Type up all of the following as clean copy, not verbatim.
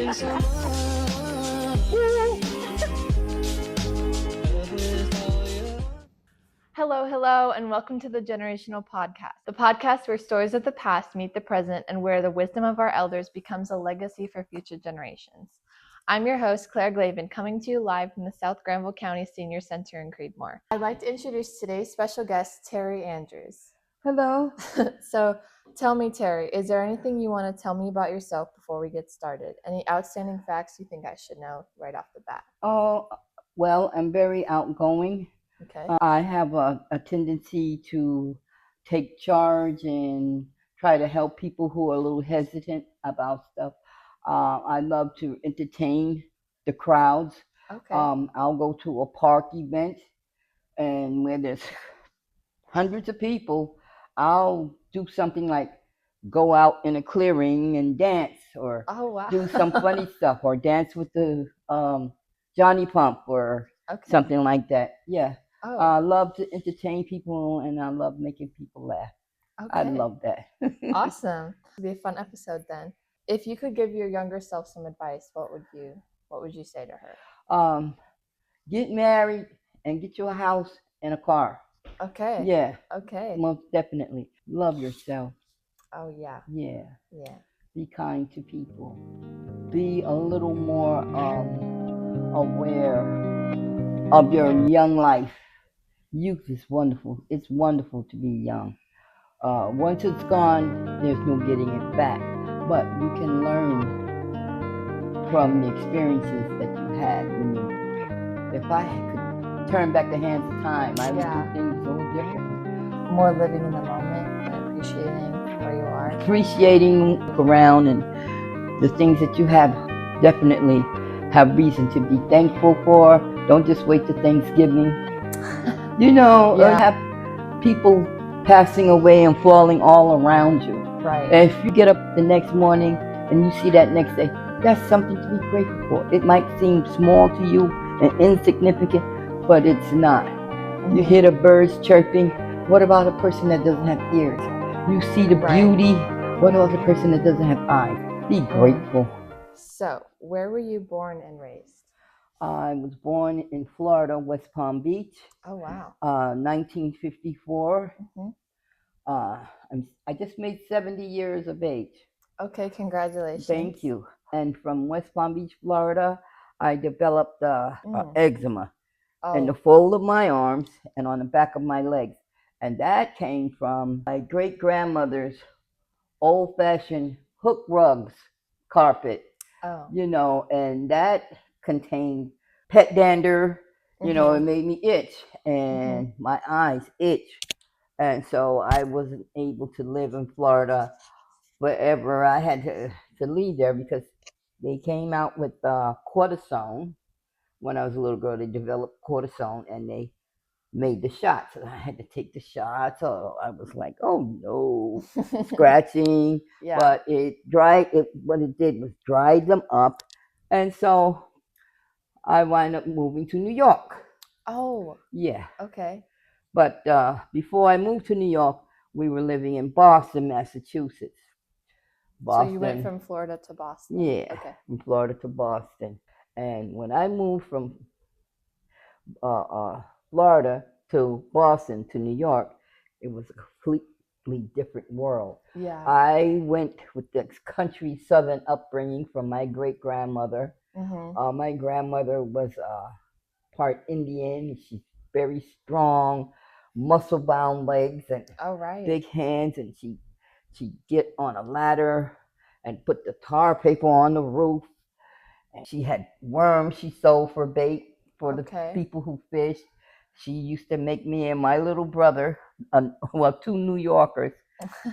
Hello, and welcome to the Generational Podcast, the podcast where stories of the past meet the present and where the wisdom of our elders becomes a legacy for future generations. I'm your host, Claire Glavin, coming to you live from the South Granville County Senior Center in Creedmoor. I'd like to introduce today's special guest, Tori Andrews. Hello. So, tell me, Tori, is there anything you want to tell me about yourself before we get started? Any outstanding facts you think I should know right off the bat? Oh, well, I'm very outgoing. Okay. I have a tendency to take charge and try to help people who are a little hesitant about stuff. I love to entertain the crowds. Okay. I'll go to a park event, and where there's hundreds of people, I'll do something like go out in a clearing and dance, or do some funny stuff, or dance with the Johnny Pump, or something like that. Yeah. I love to entertain people, and I love making people laugh. I love that. Awesome. It'll be a fun episode then. If you could give your younger self some advice, what would you say to her? Get married and get you a house and a car. Okay. Yeah. Okay. Most definitely. Love yourself. Oh yeah. Yeah. Yeah. Be kind to people. Be a little more aware of your young life. Youth is wonderful. It's wonderful to be young. Once it's gone, there's no getting it back. But you can learn from the experiences that you had. If I could turn back the hands of time, I would do things so different. More living in the moment and appreciating where you are. Appreciating around, and the things that you have, definitely have reason to be thankful for. Don't just wait till Thanksgiving. Have people passing away and falling all around you. Right. And if you get up the next morning and you see that next day, that's something to be grateful for. It might seem small to you and insignificant, but it's not. You hear the birds chirping. What about a person that doesn't have ears? You see the beauty. What about the person that doesn't have eyes? Be grateful. So, where were you born and raised? I was born in Florida, West Palm Beach. Oh, wow. 1954. Mm-hmm. I just made 70 years of age. Okay, congratulations. Thank you. And from West Palm Beach, Florida, I developed eczema in the fold of my arms and on the back of my legs. And that came from my great-grandmother's old-fashioned hook rugs carpet. And that contained pet dander. It made me itch, and my eyes itch. And so I wasn't able to live in Florida forever. I had to leave there because they came out with cortisone. When I was a little girl, they developed cortisone, and they made the shots. And I had to take the shots. So I was like, oh no, scratching. But what it did was dried them up. And so I wound up moving to New York. Oh. Yeah. Okay. But before I moved to New York, we were living in Boston, Massachusetts. So you went from Florida to Boston? Yeah. Okay. From Florida to Boston. And when I moved from Florida to Boston to New York, it was a completely different world. Yeah. I went with this country southern upbringing from my great-grandmother. Mm-hmm. My grandmother was part Indian. She's very strong, muscle-bound legs and big hands, and she'd get on a ladder and put the tar paper on the roof. And she had worms she sold for bait for the people who fished. She used to make me and my little brother, two New Yorkers,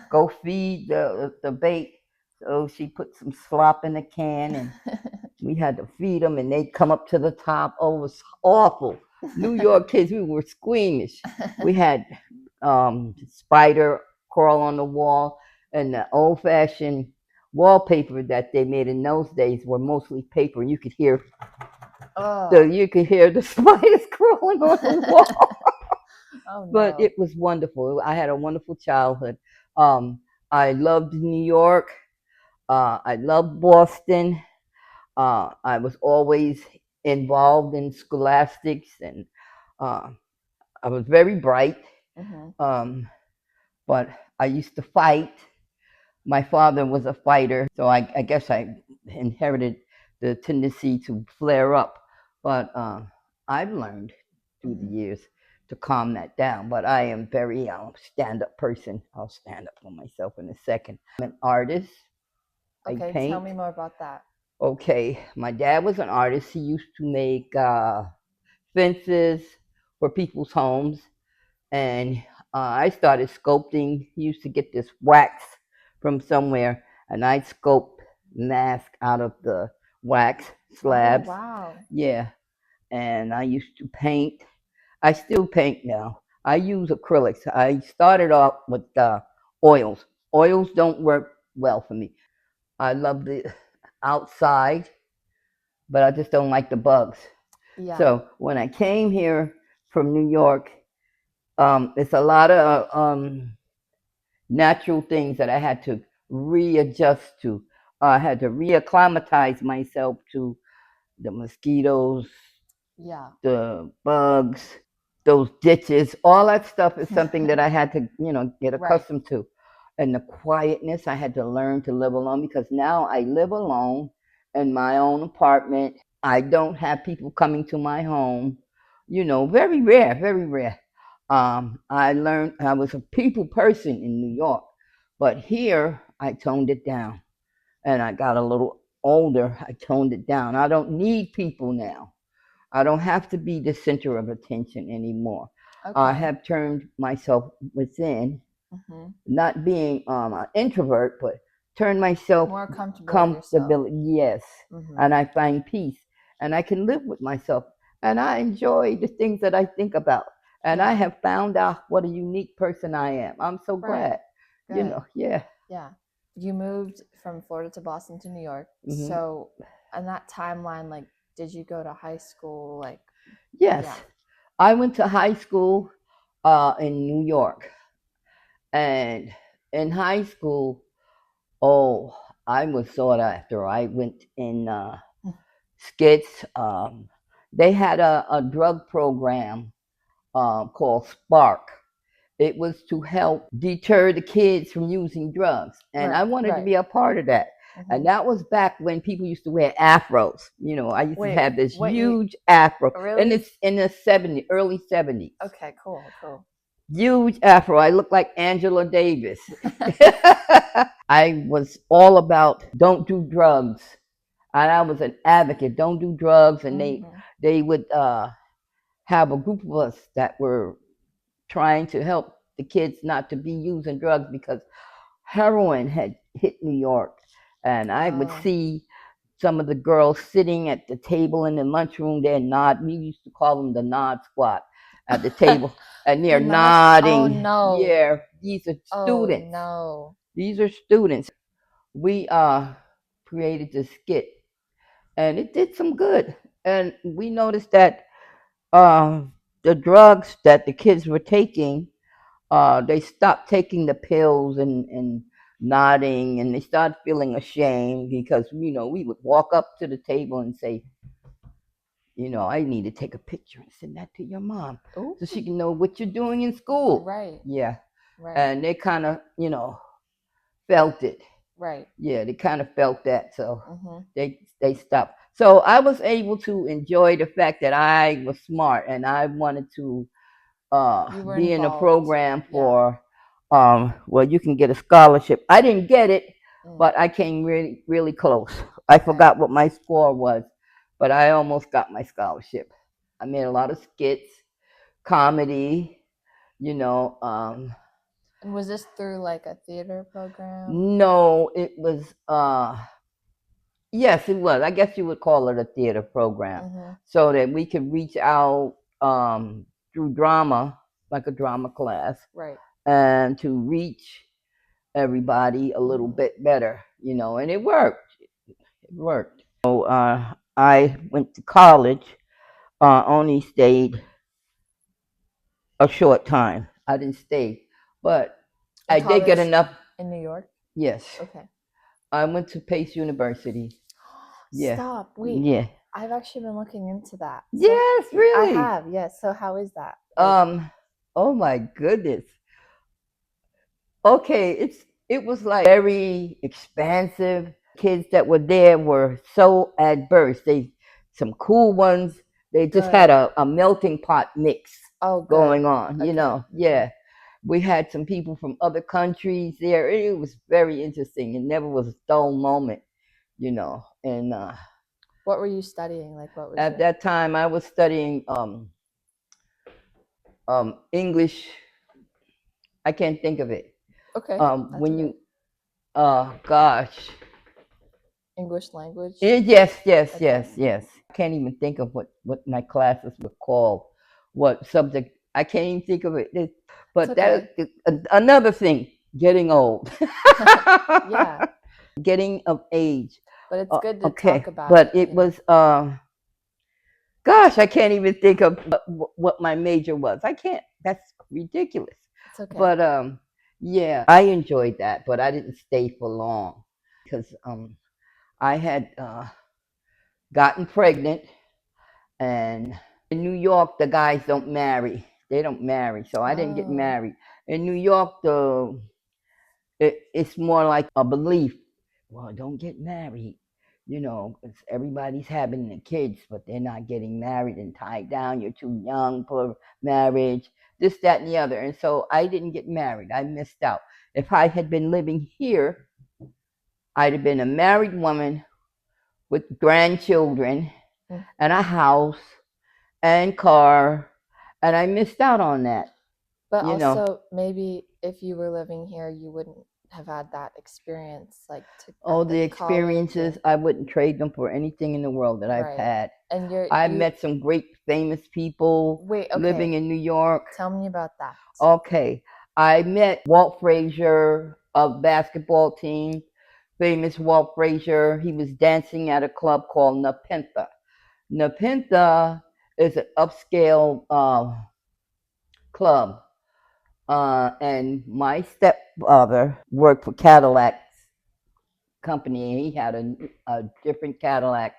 go feed the bait. So she put some slop in a can, and we had to feed them, and they'd come up to the top. Oh, it was awful. New York kids, we were squeamish. We had spider crawl on the wall, and the old-fashioned wallpaper that they made in those days were mostly paper. You could hear the spiders crawling on the wall. Oh, no. But it was wonderful. I had a wonderful childhood. I loved New York. I loved Boston. I was always involved in scholastics, and uh, I was very bright. Um, but I used to fight. My father was a fighter, so I guess I inherited the tendency to flare up. But I've learned through the years to calm that down. But I am very stand-up person. I'll stand up for myself in a second. I'm an artist. Okay, I paint. Tell me more about that. Okay, my dad was an artist. He used to make fences for people's homes, and I started sculpting. He used to get this wax from somewhere, and I'd sculpt mask out of the wax slabs. Oh, wow. Yeah, and I used to paint. I still paint now. I use acrylics. I started off with oils. Oils don't work well for me. I love the outside, but I just don't like the bugs. Yeah. So when I came here from New York, it's a lot of natural things that I had to readjust to. I had to reacclimatize myself to the mosquitoes, the bugs, those ditches. All that stuff is something that I had to, get accustomed to. And the quietness, I had to learn to live alone, because now I live alone in my own apartment. I don't have people coming to my home. Very rare, very rare. I learned I was a people person in New York, but here I toned it down. And I got a little older, I toned it down. I don't need people now. I don't have to be the center of attention anymore. I have turned myself within, not being an introvert, but turn myself more comfortable. Yes, and I find peace, and I can live with myself, and I enjoy the things that I think about, and I have found out what a unique person I am. I'm so glad. Yeah. You moved from Florida to Boston to New York. So, on that timeline, like, did you go to high school? Like, yes, I went to high school in New York, and in high school, I was sought after. I went in skits. They had a drug program called Spark. It was to help deter the kids from using drugs, and I wanted to be a part of that. And that was back when people used to wear afros. I used to have this huge afro, and it's in the early 70s. Okay, cool. Huge afro. I looked like Angela Davis. I was all about don't do drugs, and I was an advocate. Don't do drugs, and they would have a group of us that were trying to help the kids not to be using drugs, because heroin had hit New York, and I would see some of the girls sitting at the table in the lunchroom. They're nodding. We used to call them the nod squad at the table, and they're nodding. Oh no! Yeah, these are students. Oh no! These are students. We created this skit, and it did some good. And we noticed that the drugs that the kids were taking, they stopped taking the pills and nodding, and they started feeling ashamed, because we would walk up to the table and say, I need to take a picture and send that to your mom. Ooh. So she can know what you're doing in school. Right. Yeah. Right. And they kind of felt it. Right. Yeah, they kind of felt that, so they stopped. So I was able to enjoy the fact that I was smart, and I wanted to be in a program for well, you can get a scholarship. I didn't get it, but I came really, really close. I forgot what my score was, but I almost got my scholarship. I made a lot of skits, comedy, And was this through like a theater program? No, it was yes, it was. I guess you would call it a theater program, so that we could reach out through drama, like a drama class, right, and to reach everybody a little bit better, and it worked. It worked. So I went to college, only stayed a short time. I didn't stay, but I did get enough. In New York? Yes. Okay. I went to Pace University. Yeah. Stop. Wait. Yeah. I've actually been looking into that. So Yes, really. I have. Yes. So how is that? Oh my goodness. Okay, it was like very expansive. Kids that were there were so adverse. Some cool ones. They just had a melting pot mix going on, Yeah. We had some people from other countries there. It was very interesting. It never was a dull moment, And what were you studying? Like what was at that time I was studying English. I can't think of it. Okay. When you gosh. English language? Yes. I can't even think of what my classes were called, what subject. I can't even think of it. But another thing, getting old. Yeah. Getting of age. But it's good to okay. talk about But it. it was, gosh, I can't even think of what my major was. I can't. That's ridiculous. It's okay. But yeah, I enjoyed that, but I didn't stay for long because I had gotten pregnant, and in New York the guys don't marry. They don't marry, so I didn't get married. In New York, it's more like a belief. Well, don't get married. It's everybody's having the kids, but they're not getting married and tied down. You're too young for marriage, this, that, and the other. And so I didn't get married. I missed out. If I had been living here, I'd have been a married woman with grandchildren and a house and car, and I missed out on that. But also, maybe if you were living here, you wouldn't have had that experience, like the experiences. I wouldn't trade them for anything in the world that I've had. And I met some great famous people living in New York. Tell me about that. Okay, I met Walt Frazier of basketball team. Famous Walt Frazier. He was dancing at a club called Nepenthe. Nepenthe is an upscale club. And my stepfather worked for Cadillac company, and he had a different Cadillac.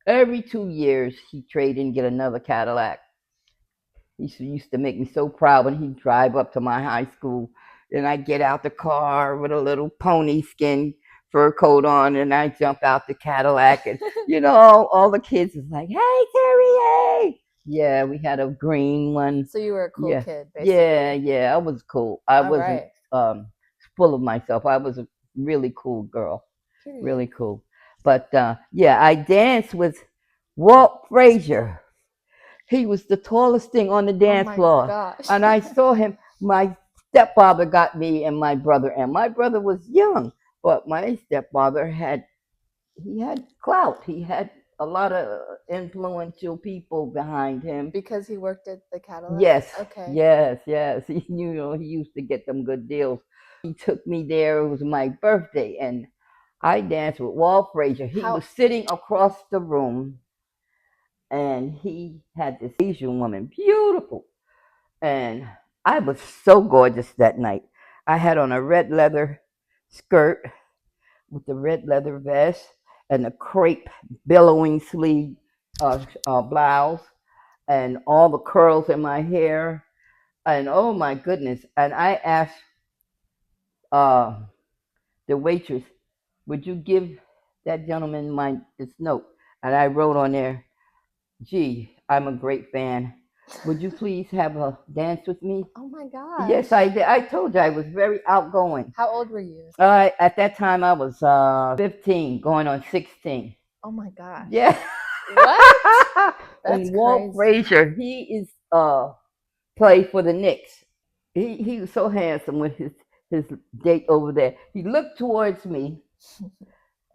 Every 2 years, he'd trade and get another Cadillac. He used to make me so proud when he'd drive up to my high school, and I'd get out the car with a little pony skin fur coat on, and I'd jump out the Cadillac, and all the kids was like, "Hey, Terry, hey!" Yeah, we had a green one. So you were a cool kid, basically. Yeah, I was cool. I wasn't full of myself. I was a really cool girl. Period. Really cool. But yeah, I danced with Walt Frazier. He was the tallest thing on the dance floor. Gosh. And I saw him. My stepfather got me and my brother, and my brother was young, but my stepfather had clout. He had a lot of influential people behind him. Because he worked at the Cadillac? Yes. Okay. Yes. He used to get them good deals. He took me there. It was my birthday, and I danced with Walt Frazier. He was sitting across the room, and he had this Asian woman, beautiful. And I was so gorgeous that night. I had on a red leather skirt with the red leather vest and a crepe billowing sleeve blouse, and all the curls in my hair. And oh my goodness. And I asked the waitress, "Would you give that gentleman this note?" And I wrote on there, "Gee, I'm a great fan. Would you please have a dance with me?" Oh my gosh. Yes, I did. I told you I was very outgoing. How old were you? At that time I was 15, going on 16. Oh my gosh. Yeah. What? That's and Walt Frazier, he is played for the Knicks. He was so handsome with his date over there. He looked towards me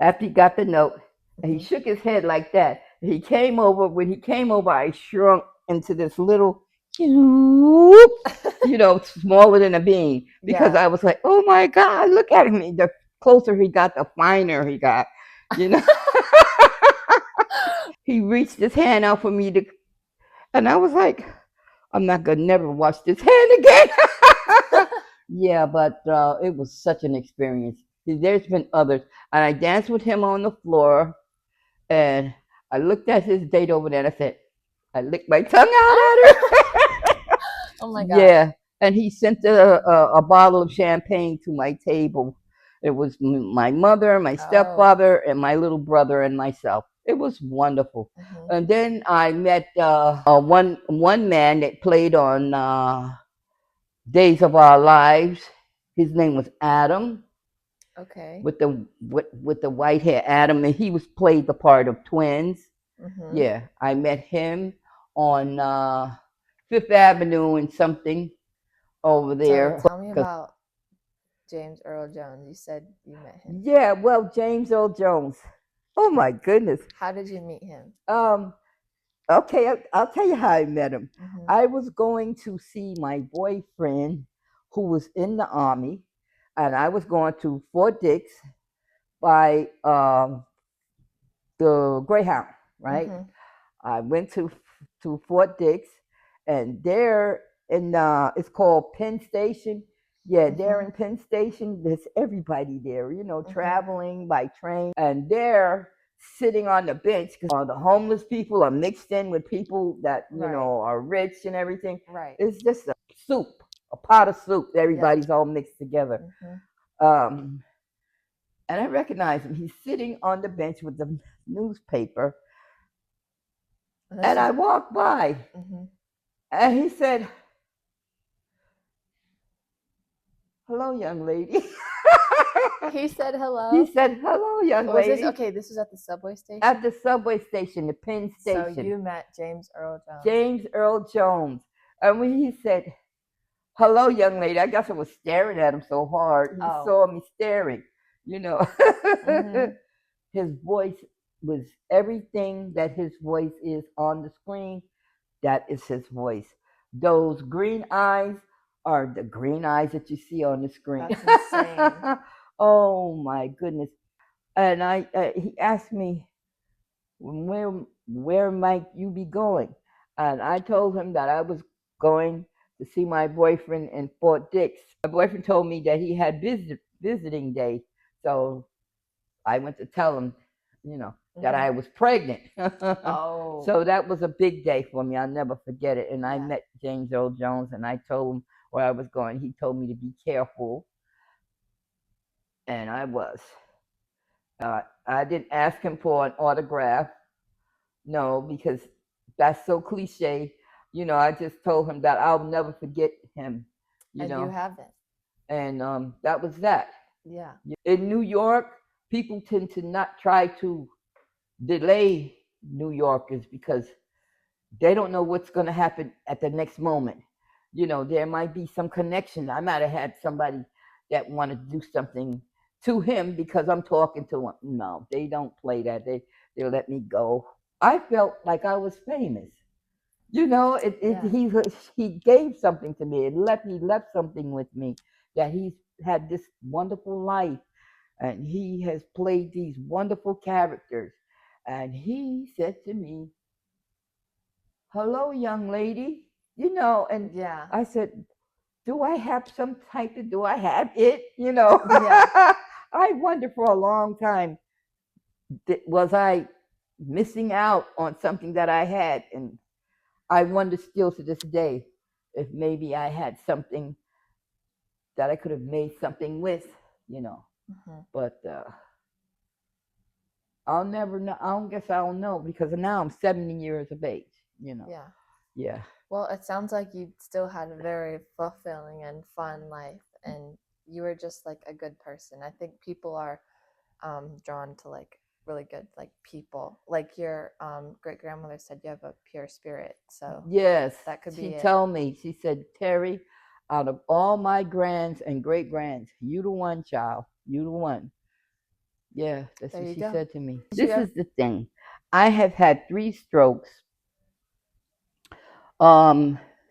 after he got the note, and he shook his head like that. He came over. When he came over, I shrunk into this little, smaller than a bean, because I was like, "Oh my God, look at him!" The closer he got, the finer he got. He reached his hand out for me and I was like, "I'm not gonna never wash this hand again." Yeah, but it was such an experience. There's been others, and I danced with him on the floor, And I looked at his date over there and I said, I licked my tongue out at her. Oh my God. Yeah. And he sent a bottle of champagne to my table. It was my mother, my stepfather, and my little brother and myself. It was wonderful. And then I met one man that played on Days of Our Lives. His name was Adam. Okay. With the white hair, Adam, and he was played the part of twins. Yeah, I met him on Fifth Avenue and something over there. So tell me about James Earl Jones. You said you met him. Yeah, well, James Earl Jones. Oh my goodness. How did you meet him? Okay, I'll tell you how I met him. I was going to see my boyfriend who was in the Army, and I was going to Fort Dix by the Greyhound, right? I went to Fort Dix, and there in it's called Penn Station. Yeah, there in Penn Station, there's everybody there, traveling by train, and they're sitting on the bench because the homeless people are mixed in with people that are rich and everything. Right. It's just a pot of soup. Everybody's all mixed together. And I recognize him. He's sitting on the bench with the newspaper. And I walked by. And he said, "Hello, young lady." He said hello? He said, "Hello, young lady." This was at the subway station? At the subway station, the Penn Station. So you met James Earl Jones. James Earl Jones. And when he said, "Hello, young lady," I guess I was staring at him so hard. He saw me staring, His voice was everything that his voice is on the screen. That is his voice. Those green eyes are the green eyes that you see on the screen. That's insane. Oh my goodness. And he asked me, where might you be going? And I told him that I was going to see my boyfriend in Fort Dix. My boyfriend told me that he had visiting day. So I went to tell him, that I was pregnant. So that was a big day for me. I'll never forget it. And I met James Earl Jones, and I told him where I was going. He told me to be careful. And I was. I didn't ask him for an autograph. No, because that's so cliche. I just told him that I'll never forget him. And you haven't. And that was that. Yeah. In New York, people tend to not try to delay New Yorkers because they don't know what's going to happen at the next moment. There might be some connection. I might have had somebody that wanted to do something to him because I'm talking to him. No, they don't play that. They let me go. I felt like I was famous. He gave something to me. He left something with me, that he's had this wonderful life, and he has played these wonderful characters. And he said to me, "Hello, young lady." And I said, do I have do I have it? I wondered for a long time, was I missing out on something that I had? And I wonder still to this day if maybe I had something that I could have made something with, But I'll never know. I don't guess I'll know, because now I'm 70 years of age, Yeah. Yeah. Well, it sounds like you still had a very fulfilling and fun life, and you were just like a good person. I think people are drawn to like really good people. Like your great grandmother said, you have a pure spirit. So yes, that could be it. She told me, she said, "Terry, out of all my grands and great grands, you the one, child. You the one." Yeah, that's what she said to me. This is the thing. I have had 3 strokes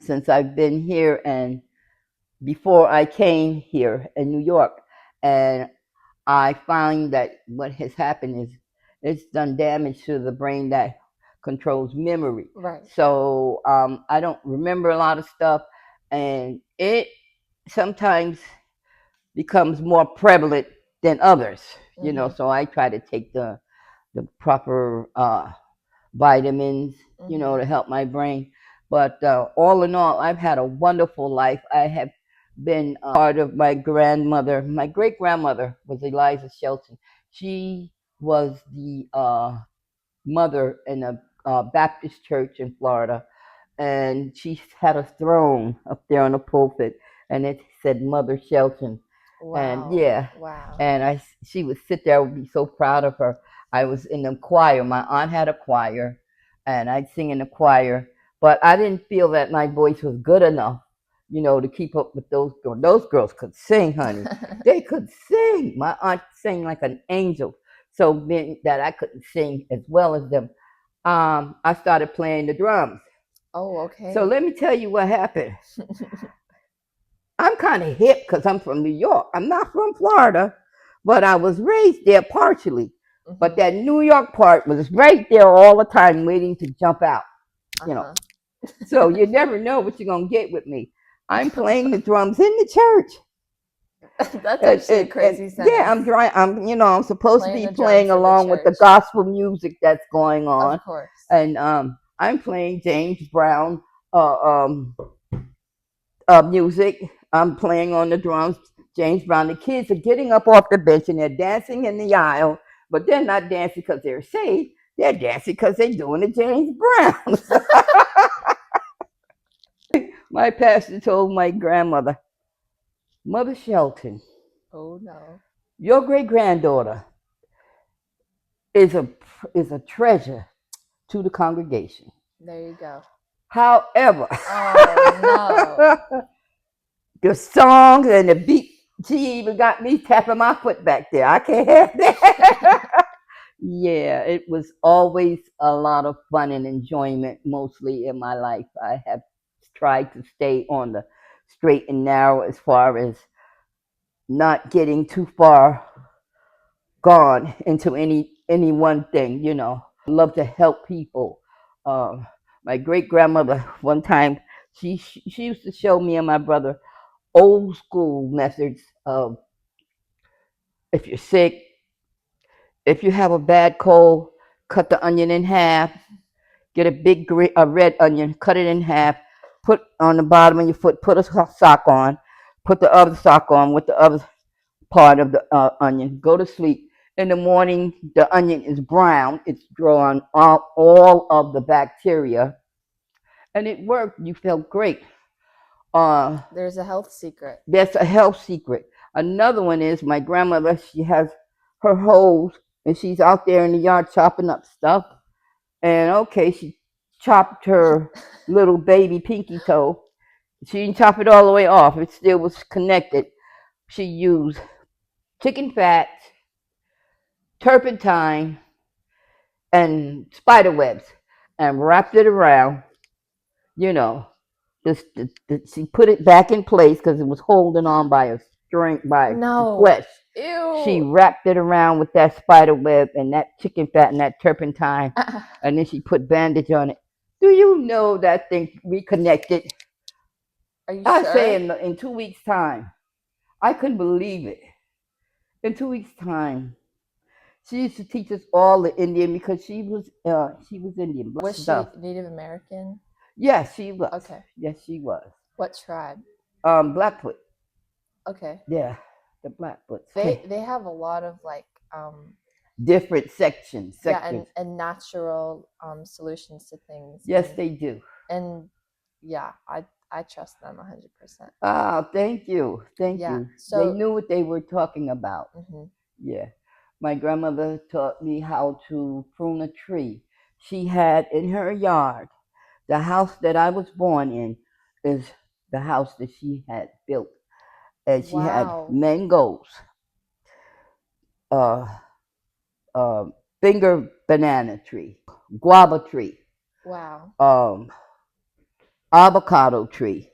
since I've been here, and before I came here in New York. And I find that what has happened is it's done damage to the brain that controls memory. Right. So I don't remember a lot of stuff, and it sometimes becomes more prevalent than others. So I try to take the the proper vitamins, to help my brain. But all in all, I've had a wonderful life. I have been part of my grandmother. My great grandmother was Eliza Shelton. She was the mother in a Baptist church in Florida, and she had a throne up there on the pulpit, and it said Mother Shelton. Wow. And yeah, wow. And she would sit there, I would be so proud of her. I was in the choir. My aunt had a choir, and I'd sing in the choir, but I didn't feel that my voice was good enough, to keep up with those girls. Those girls could sing, honey. They could sing. My aunt sang like an angel. So being that I couldn't sing as well as them, I started playing the drums. Oh, okay. So let me tell you what happened. I'm kind of hip because I'm from New York. I'm not from Florida, but I was raised there partially. But that New York part was right there all the time waiting to jump out, So you never know what you're going to get with me. I'm playing the drums in the church. That's actually a crazy sentence. Yeah, I'm supposed to be playing along with the gospel music that's going on. Of course. And I'm playing James Brown music. I'm playing on the drums, James Brown. The kids are getting up off the bench and they're dancing in the aisle, but they're not dancing because they're saved. They're dancing because they're doing the James Brown. My pastor told my grandmother, Mother Shelton, oh no, your great granddaughter is a treasure to the congregation. There you go. However, oh no. The songs and the beat, she even got me tapping my foot back there. I can't have that. Yeah, it was always a lot of fun and enjoyment, mostly in my life. I have tried to stay on the straight and narrow as far as not getting too far gone into any one thing, I love to help people. My great grandmother, one time, she used to show me and my brother old school methods of, if you're sick, if you have a bad cold, cut the onion in half, get a red onion, cut it in half, put on the bottom of your foot, put a sock on, put the other sock on with the other part of the onion, go to sleep. In the morning, the onion is brown. It's drawn all of the bacteria, and it worked. You felt great. There's a health secret. That's a health secret. Another one is my grandmother. She has her hoes, and she's out there in the yard chopping up stuff. And okay, she chopped her little baby pinky toe. She didn't chop it all the way off. It still was connected. She used chicken fat, turpentine, and spider webs, and wrapped it around. She put it back in place because it was holding on by a string, by flesh. Ew. She wrapped it around with that spider web and that chicken fat and that turpentine, and then she put bandage on it. Do you know that thing reconnected? Are you sure? I say in 2 weeks' time. I couldn't believe it. In 2 weeks' time. She used to teach us all the Indian because she was Indian. Was she Native American? Yes, she was. Okay. Yes, she was. What tribe? Blackfoot. Okay. Yeah, the Blackfoots. They have a lot of different sections. Yeah, and natural solutions to things. Yes, they do. And yeah, I trust them 100%. Oh, thank you. Thank you. So they knew what they were talking about. Mm-hmm. Yeah. My grandmother taught me how to prune a tree. She had in her yard, the house that I was born in is the house that she had built. And she had mangoes, finger banana tree, guava tree. Wow. Avocado tree,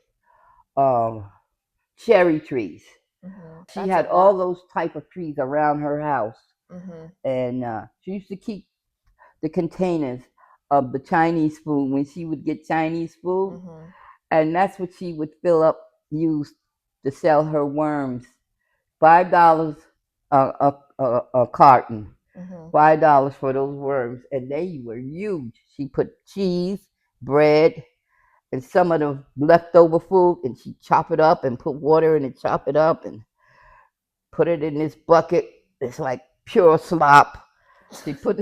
cherry trees. Mm-hmm. She had all those type of trees around her house. Mm-hmm. And she used to keep the containers of the Chinese food when she would get Chinese food. Mm-hmm. And that's what she would use to sell her worms. $5 a carton. $5 for those worms, and they were huge. She put cheese, bread, and some of the leftover food, and she chop it up and put water in it, chop it up, and put it in this bucket. It's like pure slop. She put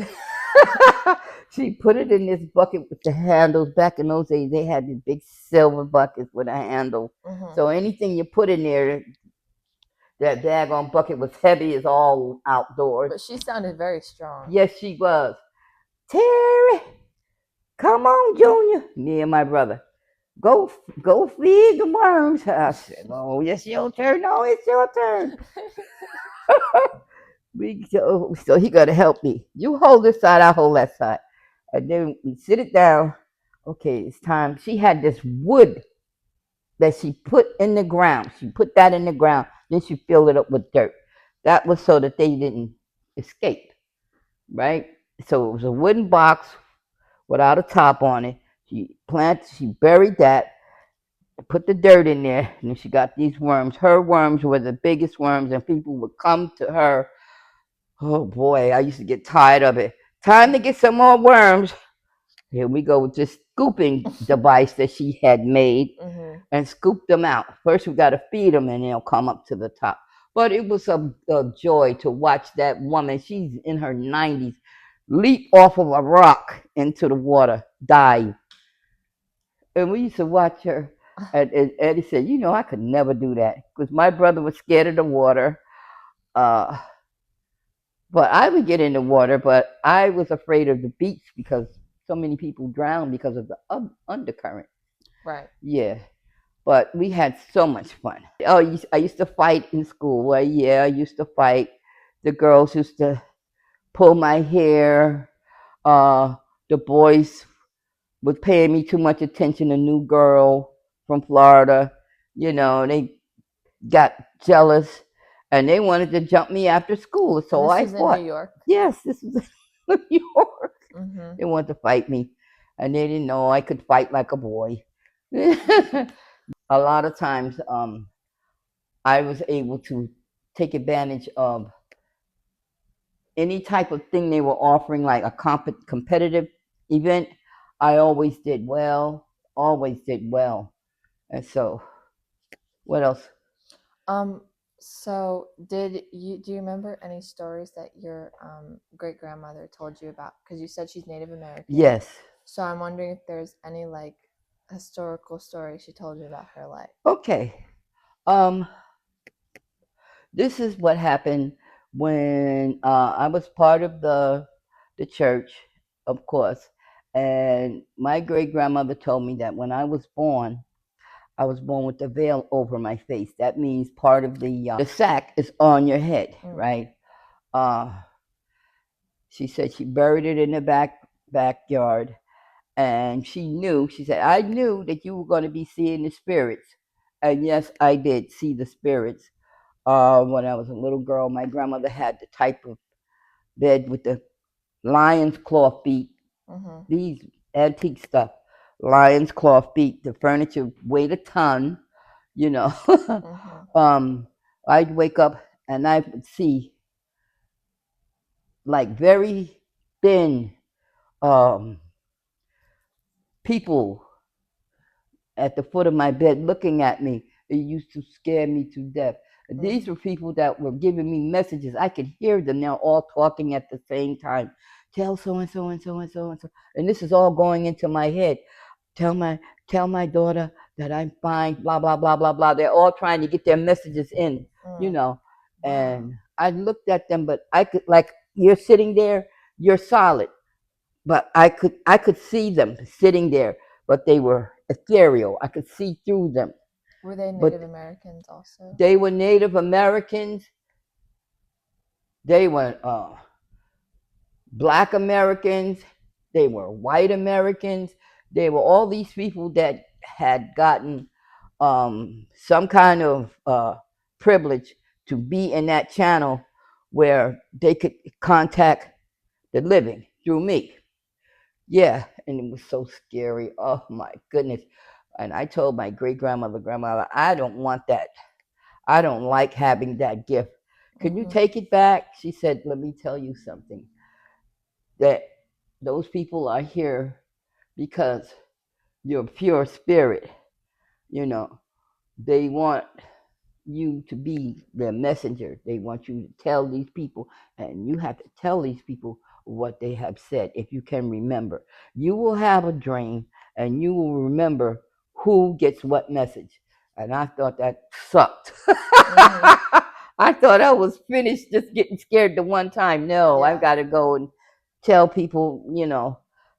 she put it in this bucket with the handles. Back in those days, they had these big silver buckets with a handle. So anything you put in there, that daggone bucket was heavy as all outdoors. But she sounded very strong. Yes, she was. Terry, come on, Junior. Me and my brother. Go feed the worms. I said, oh, it's your turn. No, it's your turn. So he got to help me. You hold this side, I hold that side. And then we sit it down. Okay, it's time. She had this wood that she put in the ground. She put that in the ground. Then she filled it up with dirt. That was so that they didn't escape, right? So it was a wooden box without a top on it. She buried that, put the dirt in there, and then she got these worms. Her worms were the biggest worms, and people would come to her. Oh boy, I used to get tired of it. Time to get some more worms. Here we go with this scooping device that she had made and scoop them out. First, we got to feed them and they'll come up to the top. But it was a joy to watch that woman. She's in her 90s, leap off of a rock into the water, dive. And we used to watch her. And Eddie said, you know, I could never do that because my brother was scared of the water. But I would get in the water, but I was afraid of the beach because so many people drown because of the undercurrent. Right. Yeah. But we had so much fun. Oh, I used to fight in school. Well, yeah, I used to fight. The girls used to pull my hair. The boys was paying me too much attention. A new girl from Florida, you know, they got jealous and they wanted to jump me after school. So I fought. In New York? Yes, this was in New York. They wanted to fight me, and they didn't know I could fight like a boy. A lot of times, I was able to take advantage of any type of thing they were offering, like a competitive event. I always did well. And so, what else? So do you remember any stories that your great grandmother told you about? Because you said she's Native American. Yes. So I'm wondering if there's any like historical story she told you about her life. Okay. This is what happened when I was part of the church, of course, and my great grandmother told me that when I was born with the veil over my face. That means part of the sack is on your head, right? She said she buried it in the backyard, and she said, I knew that you were going to be seeing the spirits. And yes, I did see the spirits. When I was a little girl, my grandmother had the type of bed with the lion's claw feet, these antique stuff, lion's claw feet. The furniture weighed a ton, you know. I'd wake up and I would see like very thin people at the foot of my bed looking at me. It used to scare me to death. These were people that were giving me messages. I could hear them. They're all talking at the same time. Tell so and so and so and so and so. And this is all going into my head. Tell my daughter that I'm fine, blah, blah, blah, blah, blah. They're all trying to get their messages in, you know. And I looked at them, but I could, like, you're sitting there, you're solid. But I could see them sitting there, but they were ethereal. I could see through them. Were they Native Americans also? They were Native Americans. They were Black Americans. They were white Americans. They were all these people that had gotten some kind of privilege to be in that channel where they could contact the living through me. Yeah, and it was so scary. Oh my goodness. And I told my great grandmother, I don't want that. I don't like having that gift. Can you take it back? She said, let me tell you something. That those people are here because you're pure spirit. You know, they want you to be their messenger. They want you to tell these people, and you have to tell these people what they have said if you can remember. You will have a dream, and you will remember who gets what message. And I thought that sucked. I thought I was finished just getting scared the one time. No, I've got to go and tell people,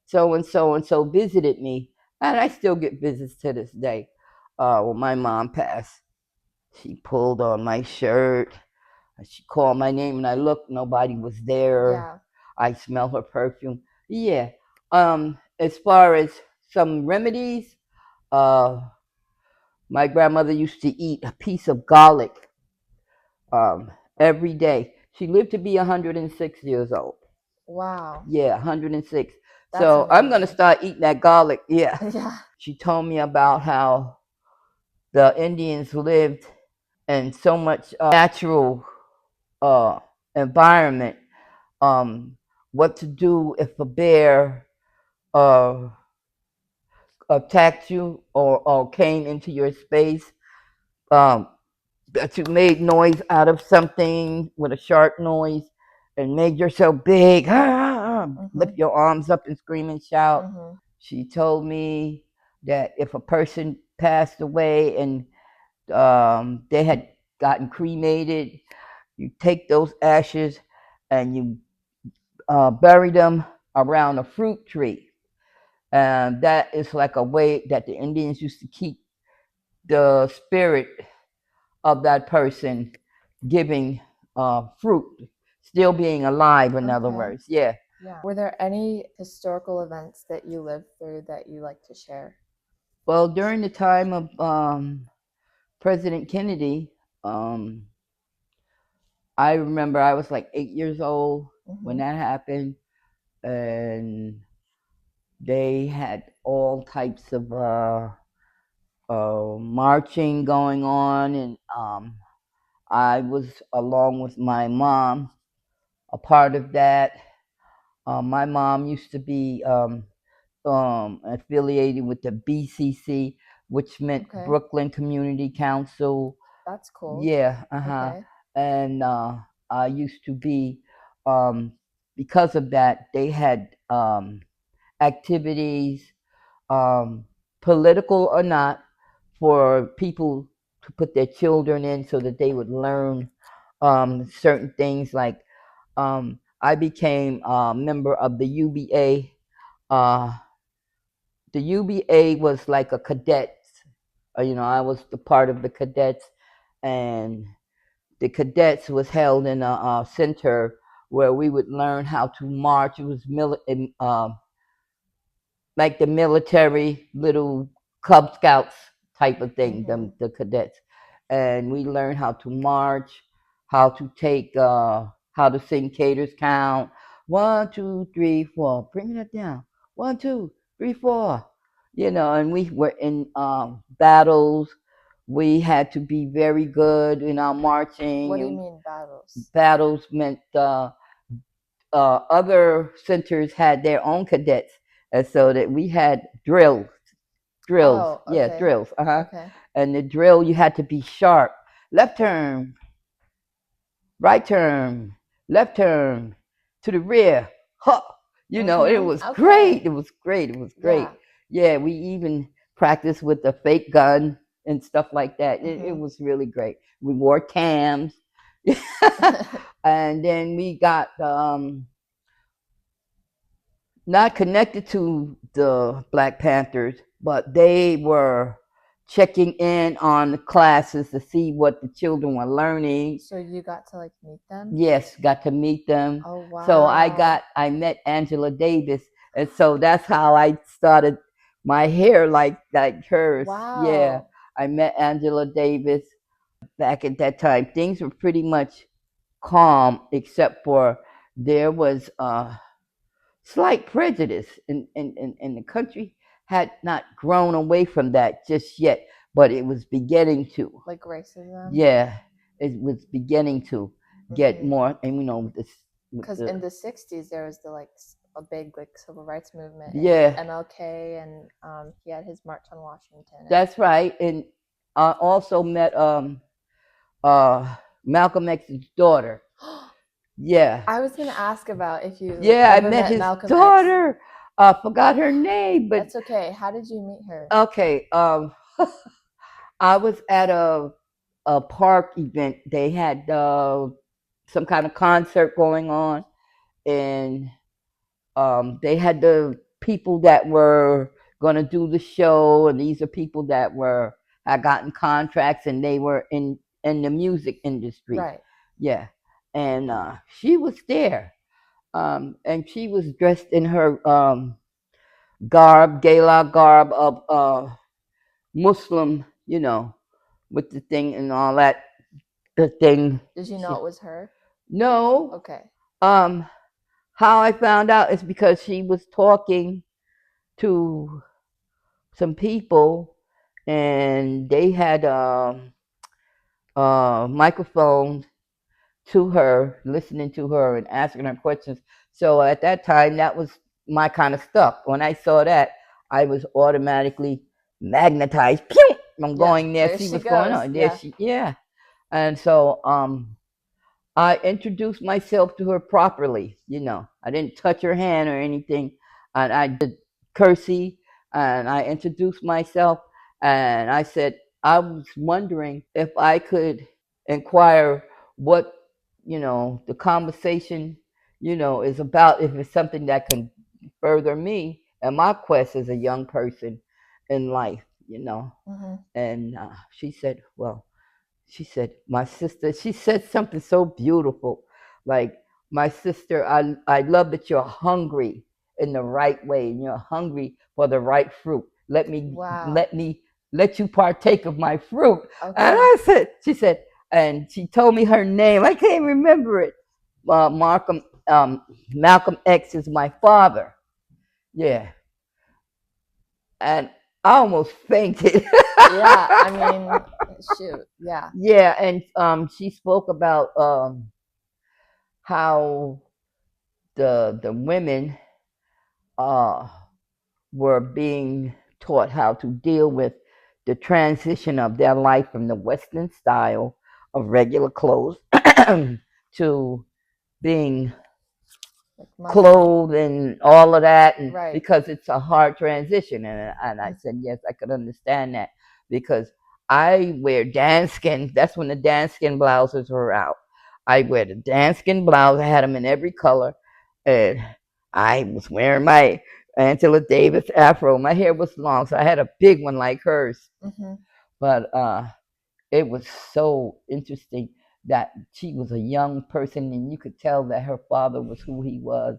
so and so visited me. And I still get visits to this day. When my mom passed, she pulled on my shirt. She called my name, and I looked. Nobody was there. Yeah. I smell her perfume. Yeah. As far as some remedies, my grandmother used to eat a piece of garlic every day. She lived to be 106 years old. Wow. Yeah, 106. That's so amazing. I'm going to start eating that garlic. Yeah. Yeah. She told me about how the Indians lived in so much natural environment. What to do if a bear attacked you or came into your space. That you made noise out of something with a sharp noise and made yourself big. Lift your arms up and scream and shout. She told me that if a person passed away and they had gotten cremated, you take those ashes and you bury them around a fruit tree. And that is like a way that the Indians used to keep the spirit of that person giving fruit, still being alive, in other words. Yeah. Were there any historical events that you lived through that you like to share? Well, during the time of President Kennedy, I remember I was like 8 years old when that happened, and they had all types of marching going on, and I was, along with my mom, a part of that. My mom used to be affiliated with the BCC, which meant Brooklyn Community Council. That's cool. Yeah, okay. And I used to be, because of that, they had activities, political or not, for people to put their children in so that they would learn certain things. Like I became a member of the UBA. The UBA was like a cadet. I was the part of the cadets, and the cadets was held in a center where we would learn how to march. It was like the military little Cub Scouts type of thing, the cadets. And we learned how to march, how to take, how to sing Cater's Count. 1, 2, 3, 4. Bring it down. 1, 2, 3, 4. And we were in battles. We had to be very good in our marching. What do you mean battles? Battles meant other centers had their own cadets, and so that we had drills. Oh, okay. Yeah, drills. Okay. And the drill, you had to be sharp. Left turn, right turn, left turn, to the rear. Huh. It was great. It was great. It was great. Yeah, we even practiced with the fake gun and stuff like that. It was really great. We wore cams. And then we got not connected to the Black Panthers, but they were checking in on the classes to see what the children were learning. So you got to like meet them? Yes, got to meet them. Oh wow. So I met Angela Davis, and so that's how I started my hair like hers. Wow. Yeah. I met Angela Davis back at that time. Things were pretty much calm, except for there was slight prejudice, and the country had not grown away from that just yet, but it was beginning to. Like racism? Yeah, it was beginning to. get more, and because in the 60s there was a big civil rights movement. Yeah. MLK, and he had his March on Washington. That's right. And I also met Malcolm X's daughter. Yeah. I was gonna ask about if you I met his Malcolm daughter. Forgot her name, but that's okay. How did you meet her? Okay. I was at a park event. They had some kind of concert going on, and they had the people that were going to do the show, and these are people that had gotten contracts, and they were in the music industry. Right. Yeah. And she was there, and she was dressed in her gala garb of Muslim, with the thing and all that. The thing. Did you know it was her? No. Okay. How I found out is because she was talking to some people, and they had microphones to her, listening to her and asking her questions. So at that time, that was my kind of stuff. When I saw that, I was automatically magnetized. Pew! I'm going there, see what's going on. Yeah. And so I introduced myself to her properly. I didn't touch her hand or anything. And I did curtsy, and I introduced myself, and I said, I was wondering if I could inquire what, the conversation, is about, if it's something that can further me and my quest as a young person in life. And she said, well, my sister, she said something so beautiful. Like, my sister, I love that you're hungry in the right way, and you're hungry for the right fruit. Let you partake of my fruit. Okay. And she said, and she told me her name. I can't remember it. Malcolm X is my father. Yeah. And I almost fainted. Yeah, I mean, shoot, yeah. Yeah, and she spoke about how the women were being taught how to deal with the transition of their life from the Western style of regular clothes to being clothed and all of that, and right. Because it's a hard transition, and I said yes, I could understand that, because I wear danskin. That's when the danskin blouses were out. I wear the danskin blouse. I had them in every color, and I was wearing my Angela Davis afro. My hair was long, so I had a big one like hers. Mm-hmm. But it was so interesting that she was a young person, and you could tell that her father was who he was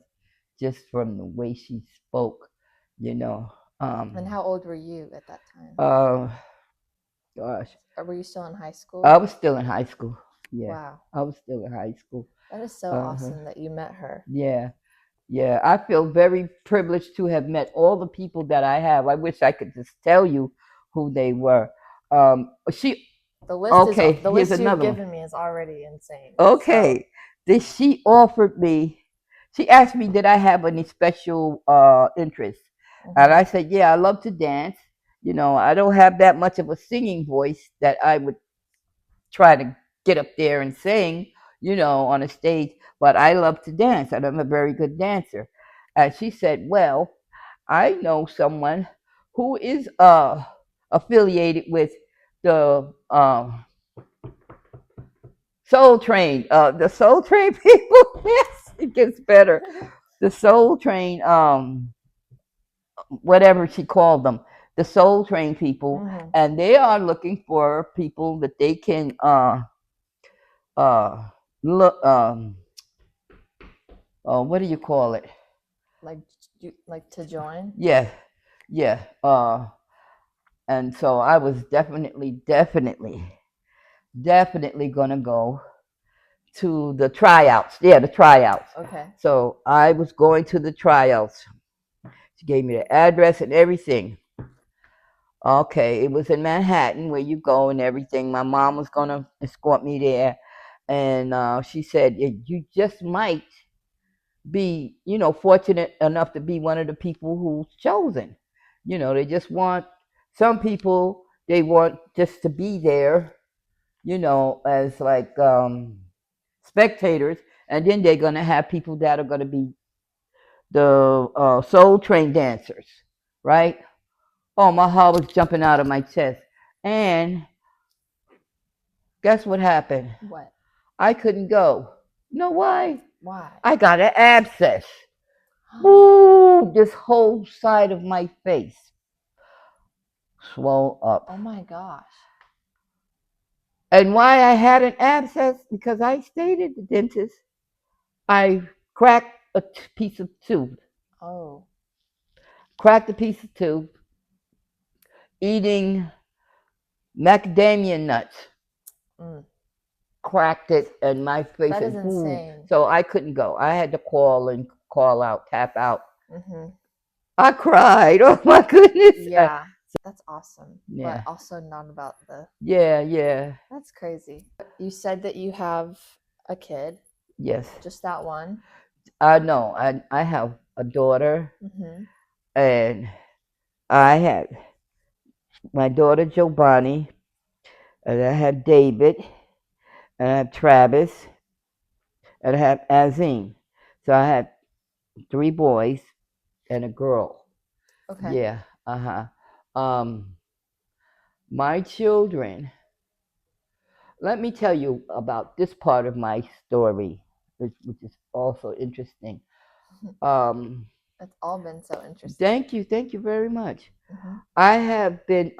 just from the way she spoke. And how old were you at that time? Gosh. Or were you still in high school? I was still in high school. Yeah. Wow. I was still in high school. That is so awesome that you met her. Yeah. Yeah. I feel very privileged to have met all the people that I have. I wish I could just tell you who they were. The list you've given me is already insane. Okay. So. She asked me, did I have any special interest? Mm-hmm. And I said, yeah, I love to dance. I don't have that much of a singing voice that I would try to get up there and sing, on a stage, but I love to dance, and I'm a very good dancer. And she said, well, I know someone who is affiliated with the Soul Train. The Soul Train people. Yes, it gets better. The Soul Train, whatever she called them, the Soul Train people, mm-hmm. And they are looking for people that they can look. What do you call it? Like to join? Yeah. And so I was definitely gonna go to the tryouts. Yeah, the tryouts. Okay. So I was going to the tryouts. She gave me the address and everything. Okay, it was in Manhattan where you go and everything. My mom was gonna escort me there, And she said, you just might be, fortunate enough to be one of the people who's chosen. They just want, some people, they want just to be there, as like spectators. And then they're going to have people that are going to be the soul train dancers, right? Oh, my heart was jumping out of my chest. And guess what happened? What? I couldn't go. You know why? Why? I got an abscess. Ooh, this whole side of my face swelled up. Oh my gosh. And why I had an abscess? Because I stayed at the dentist. I cracked a piece of tooth. Oh. Cracked a piece of tooth. Eating macadamia nuts. Cracked it, and my face. That is insane. So I couldn't go. I had to call out, tap out. I cried. Oh my goodness. Yeah. That's awesome. Yeah. But also not about the. Yeah. That's crazy. You said that you have a kid. Yes. Just that one? No, I have a daughter, and I had my daughter Giovanni, and I have David, and I have Travis, and I have Azim. So I have 3 boys and a girl. Okay. Yeah. My children. Let me tell you about this part of my story, which is also interesting. It's all been so interesting. Thank you very much. I have been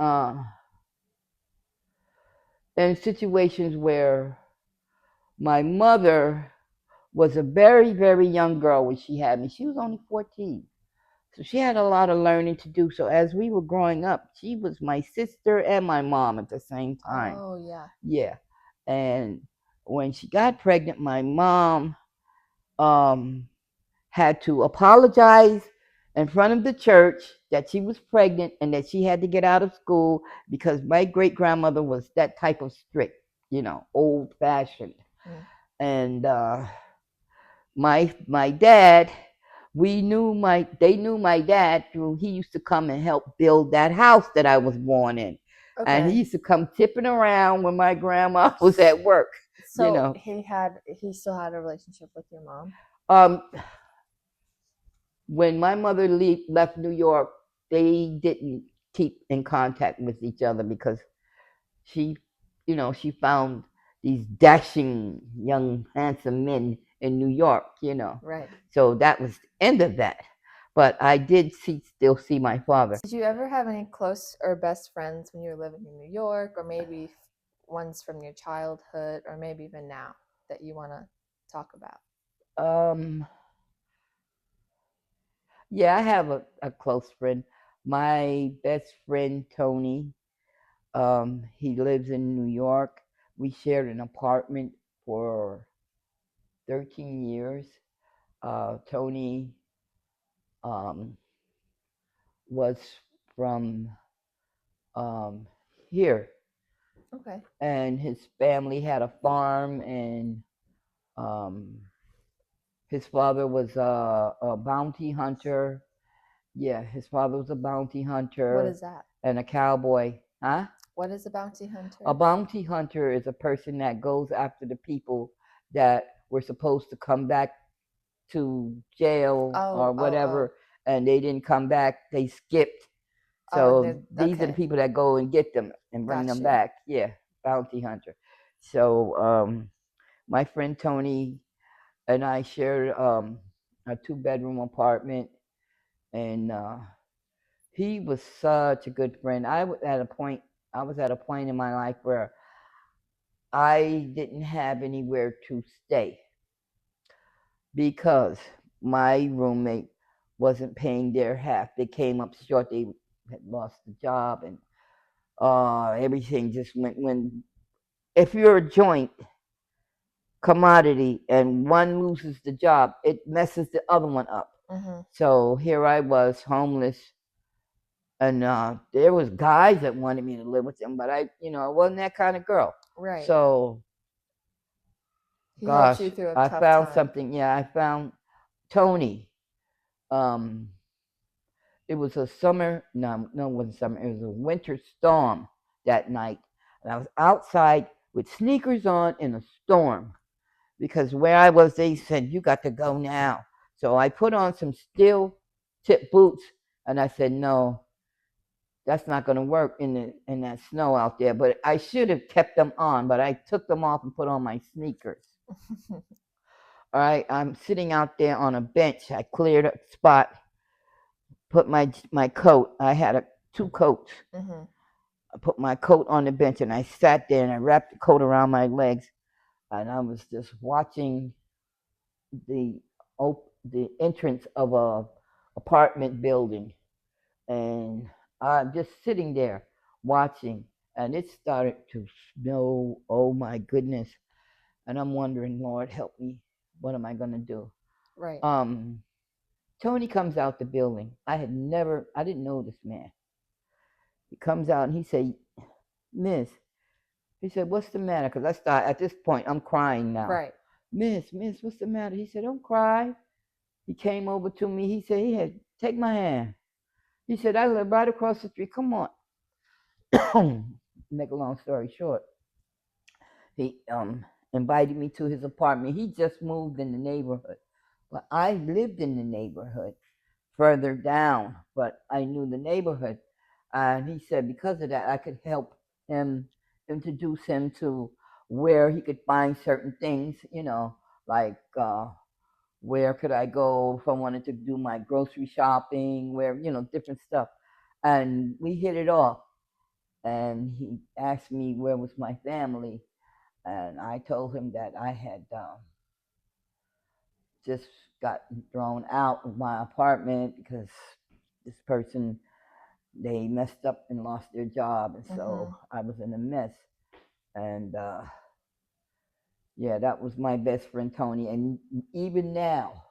in situations where my mother was a very, very young girl when she had me. She was only 14. So she had a lot of learning to do. So as we were growing up, she was my sister and my mom at the same time. Oh, yeah. Yeah. And when she got pregnant, my mom had to apologize in front of the church that she was pregnant and that she had to get out of school because my great grandmother was that type of strict, old fashioned. And my dad, they knew my dad through, he used to come and help build that house that I was born in. Okay. And he used to come tipping around when my grandma was at work. So he still had a relationship with your mom? When my mother left New York, they didn't keep in contact with each other because she found these dashing young handsome men in New York, Right. So that was the end of that. But I did still see my father. Did you ever have any close or best friends when you were living in New York, or maybe ones from your childhood, or maybe even now that you want to talk about? Yeah, I have a close friend. My best friend, Tony, he lives in New York. We shared an apartment for 13 years. Tony was from here. Okay. And his family had a farm, and his father was a bounty hunter. Yeah, his father was a bounty hunter. What is that? And a cowboy. Huh? What is a bounty hunter? A bounty hunter is a person that goes after the people that were supposed to come back to jail or whatever, and they didn't come back. They skipped. So these are the people that go and get them and bring them back. Yeah, bounty hunter. So my friend Tony and I shared a 2-bedroom apartment, and he was such a good friend. I was at a point in my life where I didn't have anywhere to stay because my roommate wasn't paying their half. They came up short. They had lost the job, and everything just went. If you're a joint commodity and one loses the job, it messes the other one up. So here I was, homeless, and there was guys that wanted me to live with them, but I wasn't that kind of girl. Right. So He helped Gosh, you through a I tough found time. something. Yeah, I found Tony. Um, it was a summer. No, no, it wasn't summer. It was a winter storm that night, and I was outside with sneakers on in a storm because where I was, they said you got to go now. So I put on some steel tip boots, and I said no. That's not going to work in that snow out there. But I should have kept them on, but I took them off and put on my sneakers. All right, I'm sitting out there on a bench. I cleared a spot, put my coat. I had two coats. Mm-hmm. I put my coat on the bench and I sat there and I wrapped the coat around my legs and I was just watching the the entrance of a apartment building, and I'm just sitting there watching, and it started to snow. Oh my goodness! And I'm wondering, Lord, help me. What am I gonna do? Right. Tony comes out the building. I didn't know this man. He comes out and he said, Miss, he said, what's the matter? Because at this point, I'm crying now. Right. Miss, what's the matter? He said, don't cry. He came over to me. He said, here, take my hand. He said, I live right across the street. Come on. Make a long story short, he invited me to his apartment. He just moved in the neighborhood. But I lived in the neighborhood further down, but I knew the neighborhood. And he said because of that, I could help him, introduce him to where he could find certain things, like where could I go if I wanted to do my grocery shopping, where, different stuff. And we hit it off. And he asked me where was my family. And I told him that I had just got thrown out of my apartment because this person, they messed up and lost their job, and so I was in a mess. And yeah, that was my best friend Tony. And even now,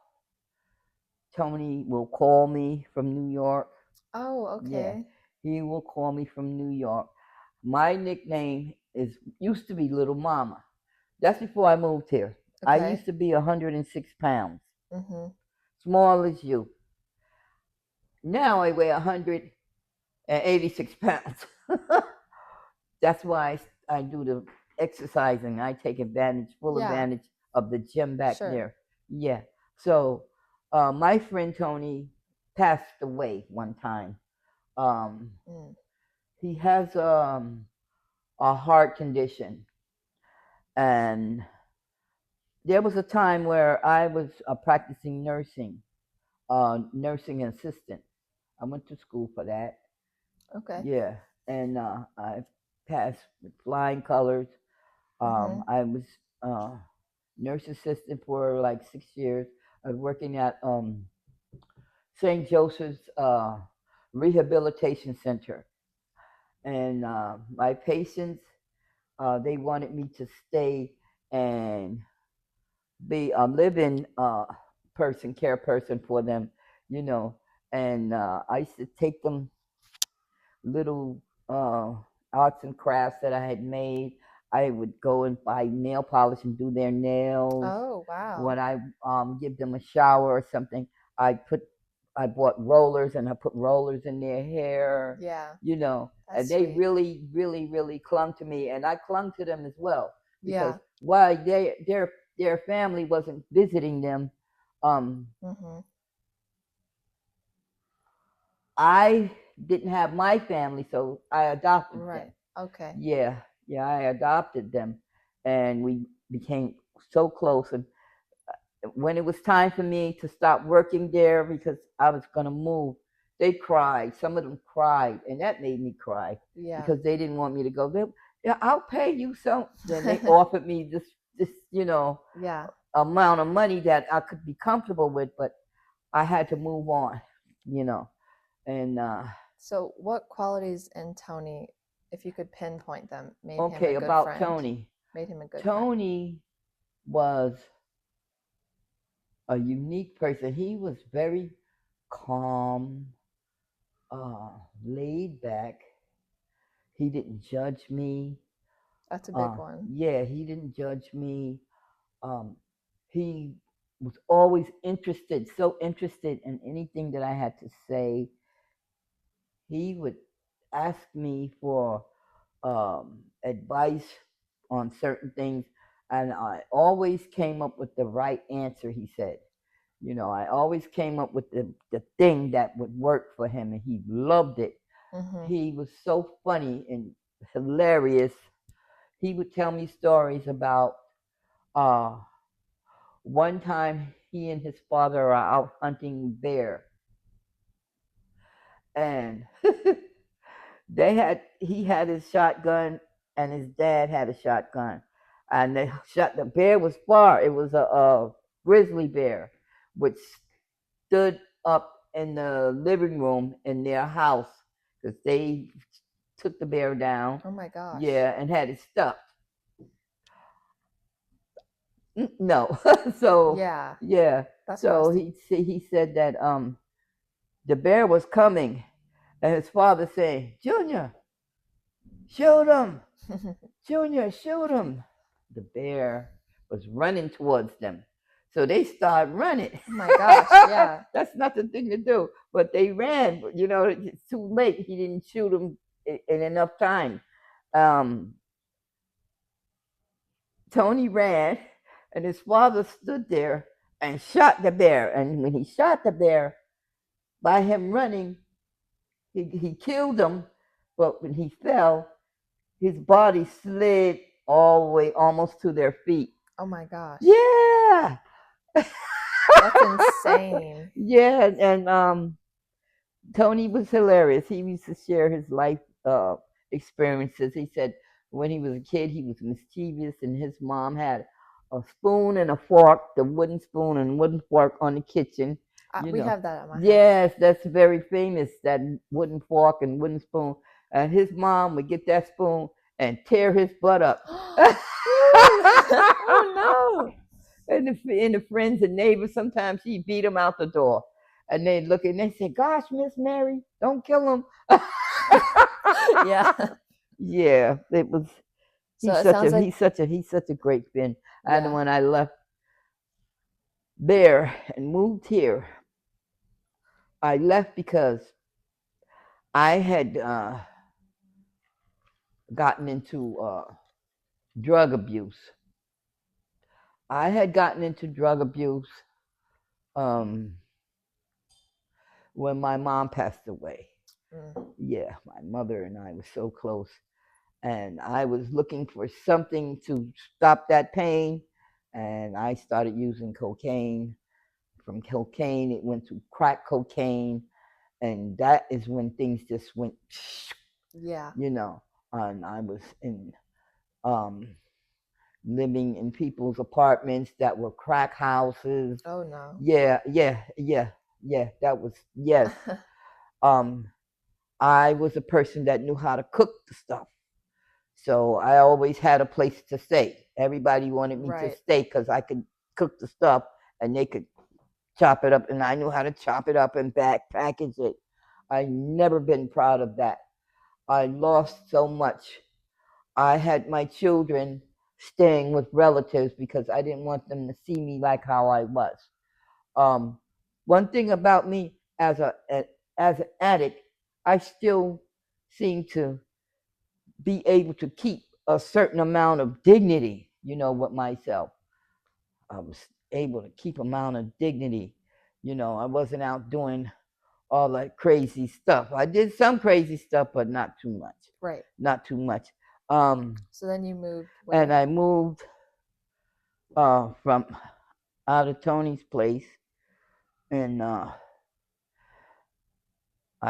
Tony will call me from New York. Oh, Yeah, okay. he will call me from New York. My nickname used to be Little Mama. That's before I moved here. I Okay. used to be 106 pounds, Mm-hmm. small as you. Now I weigh 186 pounds. That's why I do the exercising. I take full Yeah. advantage of the gym back Sure. there. Yeah. So my friend Tony passed away one time. He has a heart condition, and there was a time where I was practicing nursing assistant. I went to school for that. Okay. Yeah, and I passed with flying colors. I was nurse assistant for like 6 years. I was working at St. Joseph's Rehabilitation Center, and my patients, they wanted me to stay and be a living care person for them, you know. And I used to take them little arts and crafts that I had made. I would go and buy nail polish and do their nails. Oh, wow. When I give them a shower or something, I bought rollers and I put rollers in their hair. Yeah. And they sweet. really, really, really clung to me, and I clung to them as well because Yeah. while their family wasn't visiting them, I didn't have my family, so I adopted them. Okay. Yeah, I adopted them, and we became so close. And when it was time for me to stop working there because I was going to move, they cried. Some of them cried, and that made me cry because they didn't want me to go. Yeah, I'll pay you so. Then they offered me this Yeah. amount of money that I could be comfortable with, but I had to move on, and So, what qualities in Tony, if you could pinpoint them, made him a okay, good about friend? Tony. Made him a good Tony was a unique person. He was very calm, laid back. He didn't judge me. That's a big one. Yeah, he didn't judge me. Um, he was always interested, so interested in anything that I had to say. He would ask me for advice on certain things, and I always came up with the right answer. He said, I always came up with the thing that would work for him, and he loved it. He was so funny and hilarious. He would tell me stories about uh, one time he and his father are out hunting bear, and he had his shotgun and his dad had a shotgun, and the bear was far. It was a grizzly bear, which stood up in the living room in their house because they took the bear down. Oh my gosh. Yeah, and had it stuffed. No. So yeah. That's so rusty. he said that the bear was coming, and his father said, "Junior, shoot him! Junior, shoot him!" The bear was running towards them, so they started running. Oh my gosh! Yeah. That's not the thing to do, but they ran. It's too late. He didn't shoot him in enough time. Tony ran, and his father stood there and shot the bear. And when he shot the bear, by him running, he killed him. But when he fell, his body slid all the way almost to their feet. Oh my gosh. Yeah. That's insane. Yeah, and Tony was hilarious. He used to share his life experiences. He said when he was a kid, he was mischievous, and his mom had a spoon and a fork, the wooden spoon and wooden fork on the kitchen. We have that at my house. Yes, that's very famous, that wooden fork and wooden spoon. And his mom would get that spoon and tear his butt up. Oh no. And the friends and neighbors, sometimes she beat him out the door. And they'd look and they say, "Gosh, Miss Mary, don't kill him." Yeah. Yeah, it was. He's such a great friend. Yeah. And when I left there and moved here, I left because I had gotten into drug abuse. I had gotten into drug abuse when my mom passed away. Yeah, my mother and I were so close. And I was looking for something to stop that pain. And I started using cocaine. From cocaine, it went to crack cocaine. And that is when things just went, yeah. And I was living in people's apartments that were crack houses. Oh no. Yeah. That was, yes. I was a person that knew how to cook the stuff. So I always had a place to stay. Everybody wanted me to stay because I could cook the stuff and they could chop it up, and I knew how to chop it up and package it. I never been proud of that. I lost so much. I had my children staying with relatives because I didn't want them to see me like how I was. One thing about me as an addict, I still seem to be able to keep a certain amount of dignity, with myself. I was able to keep amount of dignity. I wasn't out doing all that crazy stuff. I did some crazy stuff, but not too much. Right. Not too much. So then you moved where? And I moved from out of Tony's place, and I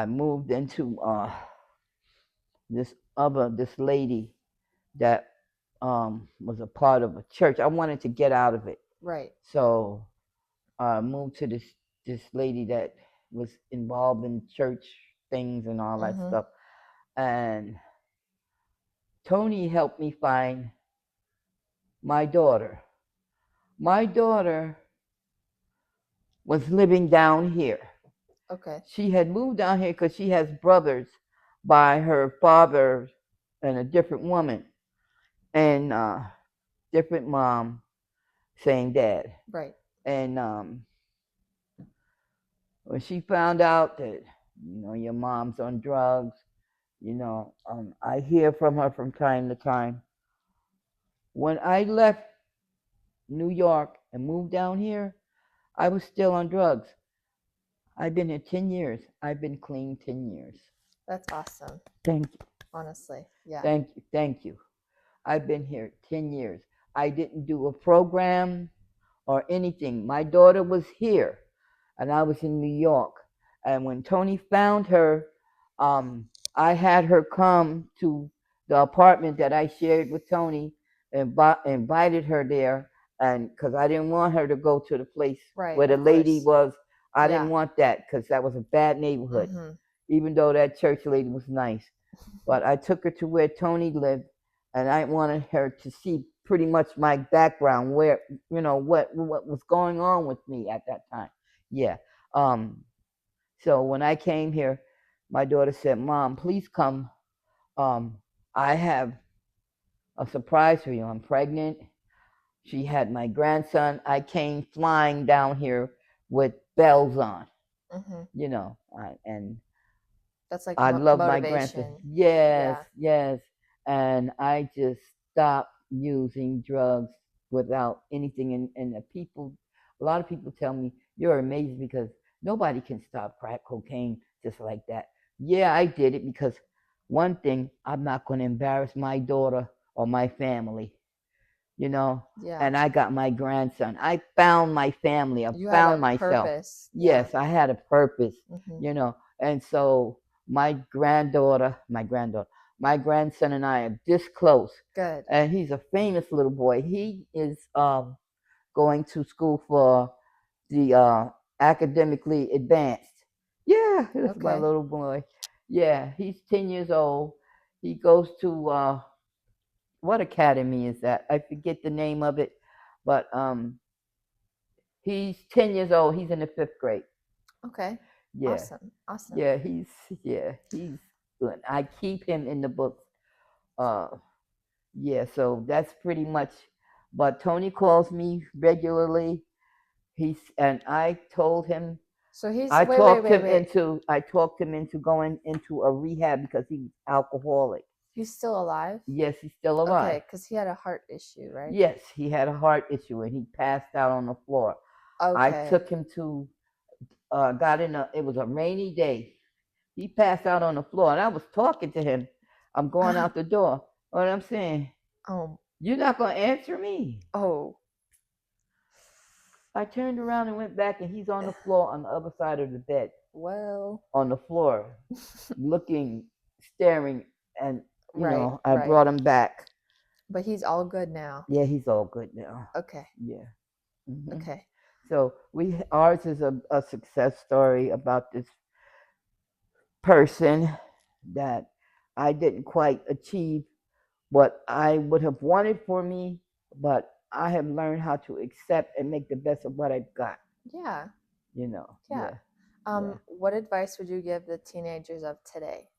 moved into this lady that was a part of a church. I wanted to get out of it. Right. So I moved to this lady that was involved in church things and all that stuff. And Tony helped me find my daughter. My daughter was living down here. Okay. She had moved down here because she has brothers by her father and a different woman and different mom. saying dad. Right. And when she found out that, your mom's on drugs, I hear from her from time to time. When I left New York and moved down here, I was still on drugs. I've been here 10 years. I've been clean 10 years. That's awesome. Thank you. Honestly, yeah. Thank you. I've been here 10 years. I didn't do a program or anything. My daughter was here, and I was in New York. And when Tony found her, I had her come to the apartment that I shared with Tony, and invited her there. And because I didn't want her to go to the place where the lady was, I didn't want that because that was a bad neighborhood. Even though that church lady was nice, but I took her to where Tony lived, and I wanted her to see pretty much my background, where what was going on with me at that time. Yeah. So when I came here, my daughter said, "Mom, please come. I have a surprise for you. I'm pregnant." She had my grandson. I came flying down here with bells on. And that's like I love my motivation. grandson. Yes. And I just stopped using drugs without anything. And a lot of people tell me, you're amazing because nobody can stop crack cocaine just like that. Yeah, I did it because one thing, I'm not going to embarrass my daughter or my family. And I got my grandson. I found my family. I found myself. Purpose. Yes, I had a purpose, And so my grandson and I are this close. Good. And he's a famous little boy. He is going to school for the academically advanced. Yeah, that's my little boy. Yeah, he's 10 years old. He goes to what academy is that? I forget the name of it, but he's 10 years old. He's in the 5th grade. Okay. Yeah. Awesome. Yeah, he's good. I keep him in the books. Yeah, so that's pretty much. But Tony calls me regularly. And I told him. So he's. I talked him into going into a rehab because he was alcoholic. He's still alive? Yes, he's still alive. Okay, because he had a heart issue, right? Yes, he had a heart issue and he passed out on the floor. Okay. I took him to, it was a rainy day. He passed out on the floor and I was talking to him. I'm going out the door. What I'm saying? Oh. You're not going to answer me? Oh. I turned around and went back and he's on the floor on the other side of the bed. Well. On the floor, looking, staring, and I brought him back. But he's all good now. Yeah, he's all good now. Okay. Yeah. Mm-hmm. Okay. So ours is a success story about this person that I didn't quite achieve what I would have wanted for me, but I have learned how to accept and make the best of what I've got. Yeah. Yeah. What advice would you give the teenagers of today?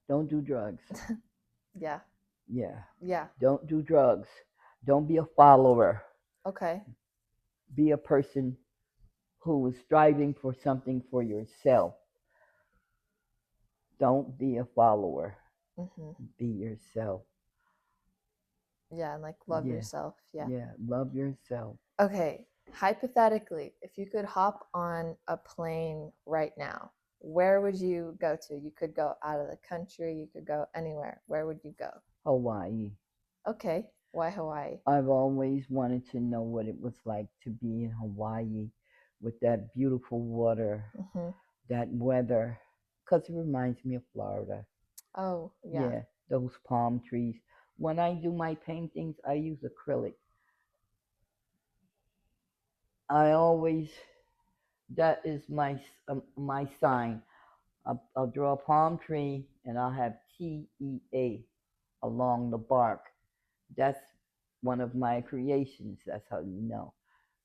Don't do drugs. Yeah. Yeah. Yeah. Don't do drugs. Don't be a follower. Okay. Be a person who is striving for something for yourself. Don't be a follower. Mm-hmm. Be yourself. Yeah, and love yourself. Yeah. Yeah, love yourself. Okay. Hypothetically, if you could hop on a plane right now, where would you go to? You could go out of the country. You could go anywhere. Where would you go? Hawaii. Okay. Why Hawaii? I've always wanted to know what it was like to be in Hawaii with that beautiful water, that weather, because it reminds me of Florida. Oh, yeah. Yeah, those palm trees. When I do my paintings, I use acrylic. That is my sign. I'll draw a palm tree and I'll have TEA along the bark. That's one of my creations. That's how you know.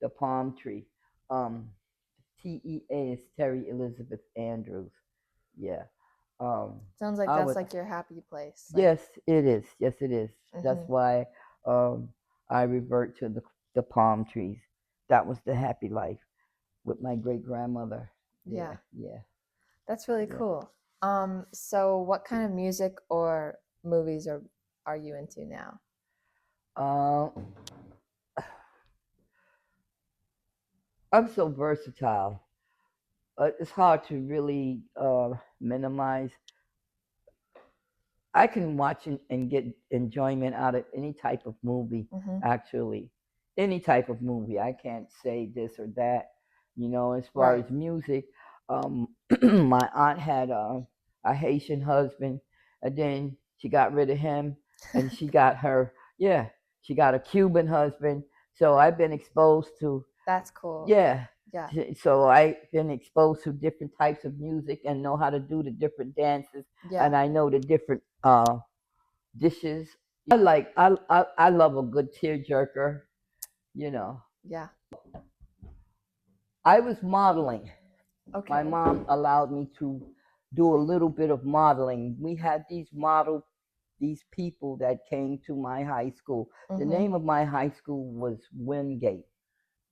The palm tree. TEA is Tori Elizabeth Andrews. Yeah. Sounds like that's like your happy place. Yes, it is. Yes, it is. Mm-hmm. That's why I revert to the the palm trees. That was the happy life with my great grandmother. Yeah. Yeah. That's really cool. So what kind of music or movies are you into now? I'm so versatile. It's hard to really minimize. I can watch and get enjoyment out of any type of movie, actually. Any type of movie. I can't say this or that. As far as music, my aunt had a Haitian husband, and then she got rid of him, and she got she got a Cuban husband. So I've been exposed to. That's cool. Yeah. Yeah. So I've been exposed to different types of music and know how to do the different dances, and I know the different dishes. I love a good tearjerker. Yeah. I was modeling. Okay. My mom allowed me to do a little bit of modeling. We had these people that came to my high school. The name of my high school was Wingate,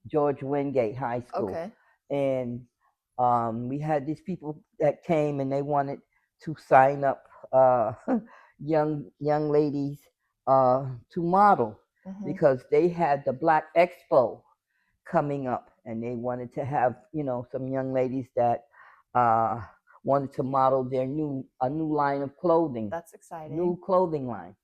George Wingate High School. Okay. And we had these people that came and they wanted to sign up young ladies to model because they had the Black Expo coming up, and they wanted to have some young ladies that wanted to model a new line of clothing. That's exciting. New clothing line.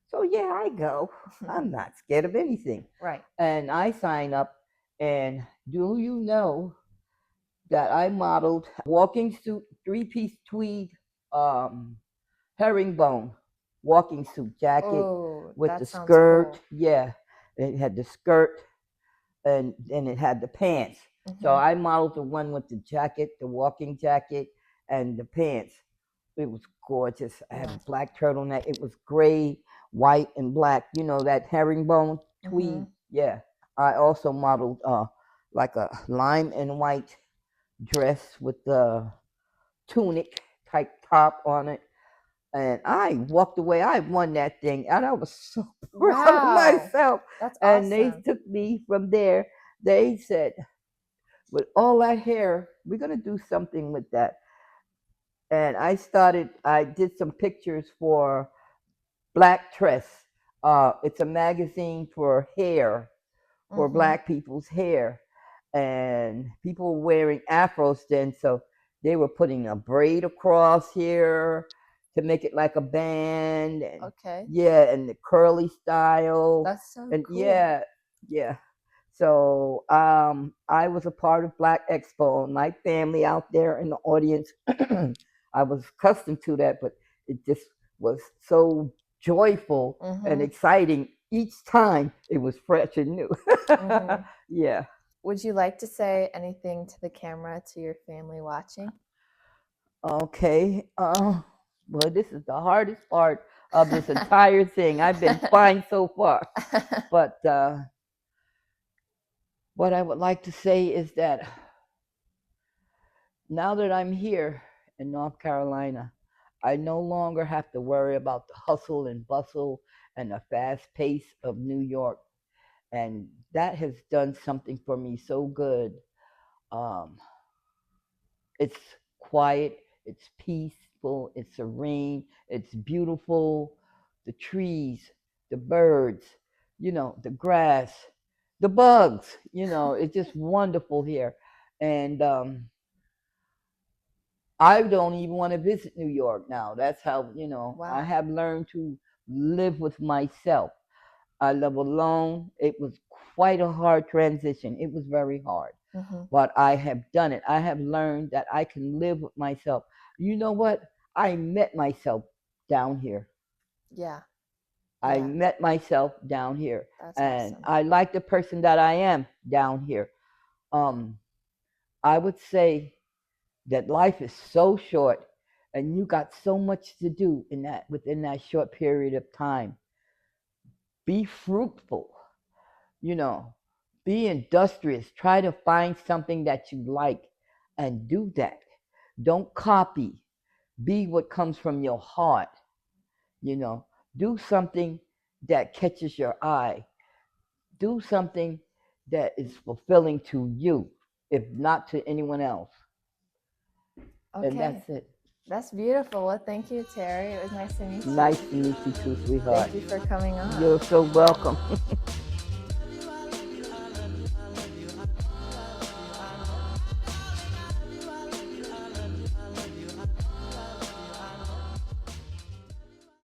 So yeah, I go. I'm not scared of anything. Right. And I sign up, and do you know that I modeled walking suit, 3-piece tweed, herringbone walking suit jacket with the skirt. Cool. Yeah, it had the skirt, and then it had the pants. So I modeled the one with the jacket, the walking jacket, and the pants. It was gorgeous. I had a black turtleneck. It was gray, white, and black. That herringbone tweed. Yeah. I also modeled like a lime and white dress with the tunic type top on it. And I walked away. I won that thing, and I was so proud of myself. That's and awesome. They took me from there. They said, with all that hair, we're going to do something with that. And I did some pictures for Black Tress. It's a magazine for hair, for Black people's hair. And people were wearing afros then, so they were putting a braid across here to make it like a band. And, yeah, and the curly style. That's so and cool. Yeah. So I was a part of Black Expo. My family out there in the audience, I was accustomed to that, but it just was so joyful and exciting each time. It was fresh and new. Yeah. Would you like to say anything to the camera, to your family watching? Okay. Well, this is the hardest part of this entire thing. I've been fine so far. But what I would like to say is that now that I'm here in North Carolina, I no longer have to worry about the hustle and bustle and the fast pace of New York. And that has done something for me so good. It's quiet, it's peaceful, it's serene, it's beautiful. The trees, the birds, the grass, the bugs, it's just wonderful here. And I don't even want to visit New York now. That's how, I have learned to live with myself. I live alone. It was quite a hard transition. It was very hard. But I have done it. I have learned that I can live with myself. You know what? I met myself down here. Yeah. I met myself down here. That's and awesome. I like the person that I am down here. I would say that life is so short, and you got so much to do within that short period of time. Be fruitful, be industrious. Try to find something that you like and do that. Don't copy. Be what comes from your heart. Do something that catches your eye. do something that is fulfilling to you, if not to anyone else. Okay. And that's it. That's beautiful. Well, thank you, Terry. It was nice to meet you. Nice to meet you too, sweetheart. Thank you for coming on. You're so welcome.